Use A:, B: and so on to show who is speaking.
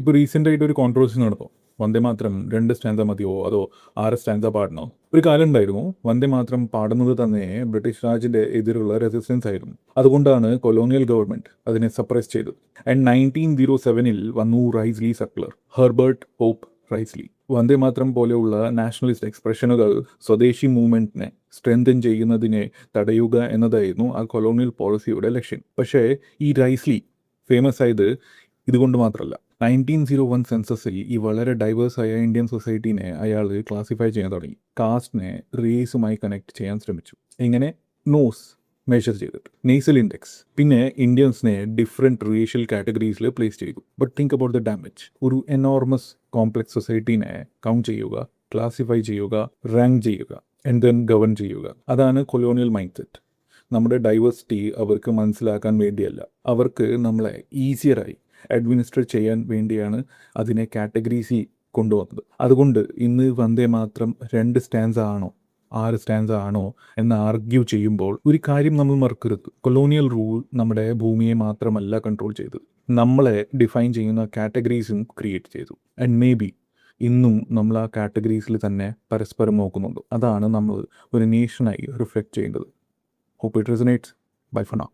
A: ഇപ്പോൾ റീസെൻ്റ് ആയിട്ട് ഒരു കോൺട്രവേഴ്സി നടന്നു. വന്ദേ മാതരം 2 സ്റ്റാൻസ മതിയോ അതോ 6 സ്റ്റാൻസ പാടണോ? ഒരു കാലം ഉണ്ടായിരുന്നു വന്ദേ മാതരം പാടുന്നത് തന്നെ ബ്രിട്ടീഷ് രാജിന്റെ എതിരുള്ള റെസിസ്റ്റൻസ് ആയിരുന്നു. അതുകൊണ്ടാണ് കൊളോണിയൽ ഗവൺമെന്റ് അതിനെ സപ്രസ് ചെയ്തത്. ആൻഡ് 1907 വന്നു റൈസ്ലി circular, Herbert pop റൈസ്ലി. Vande Mataram പോലെയുള്ള നാഷണലിസ്റ്റ് എക്സ്പ്രഷനുകൾ സ്വദേശി മൂവ്മെന്റിനെ സ്ട്രെങ്തൻ ചെയ്യുന്നതിനെ തടയുക എന്നതായിരുന്നു ആ കൊളോണിയൽ പോളിസിയുടെ ലക്ഷ്യം. പക്ഷേ ഈ റൈസ്ലി ഫേമസ് ആയത് ഇതുകൊണ്ട് മാത്രമല്ല. 1901 സെൻസസിൽ ഈ വളരെ ഡൈവേഴ്സായ ഇന്ത്യൻ സൊസൈറ്റീനെ അയാൾ ക്ലാസിഫൈ ചെയ്യാൻ തുടങ്ങി. കാസ്റ്റിനെ റേസുമായി കണക്ട് ചെയ്യാൻ ശ്രമിച്ചു. ഇങ്ങനെ നോസ് മെഷർ ചെയ്തിട്ട് നേസൽ ഇൻഡെക്സ്, പിന്നെ ഇന്ത്യൻസിനെ ഡിഫറെൻറ്റ് റേഷ്യൽ കാറ്റഗറീസിൽ പ്ലേസ് ചെയ്തു. But think about the damage. ഒരു എനോർമസ് കോംപ്ലക്സ് സൊസൈറ്റീനെ കൗണ്ട് ചെയ്യുക, ക്ലാസിഫൈ ചെയ്യുക, റാങ്ക് ചെയ്യുക, ആൻഡ് ദെൻ ഗവൺ ചെയ്യുക. അതാണ് കൊളോണിയൽ മൈൻഡ് സെറ്റ്. നമ്മുടെ ഡൈവേഴ്സിറ്റി അവർക്ക് മനസ്സിലാക്കാൻ വേണ്ടിയല്ല, അവർക്ക് നമ്മളെ ഈസിയറായി അഡ്മിനിസ്ട്രേറ്റ് ചെയ്യാൻ വേണ്ടിയാണ് അതിനെ കാറ്റഗറീസി കൊണ്ടുവന്നത്. അതുകൊണ്ട് ഇന്ന് വന്ദേ മാത്രം 2 സ്റ്റാൻസ ആണോ 6 സ്റ്റാൻസ ആണോ എന്ന് ആർഗ്യൂ ചെയ്യുമ്പോൾ ഒരു കാര്യം നമ്മൾ മറക്കരുത്. കൊളോണിയൽ റൂൾ നമ്മുടെ ഭൂമിയെ മാത്രമല്ല കൺട്രോൾ ചെയ്തത്, നമ്മളെ ഡിഫൈൻ ചെയ്യുന്ന കാറ്റഗറീസും ക്രിയേറ്റ് ചെയ്തു. ആൻഡ് മേ ബി ഇന്നും നമ്മൾ ആ കാറ്റഗറീസിൽ തന്നെ പരസ്പരം നോക്കുന്നുണ്ട്. അതാണ് നമ്മൾ ഒരു നേഷനായി റിഫ്ലക്റ്റ് ചെയ്യേണ്ടത്. Hope it resonates. Bye for now.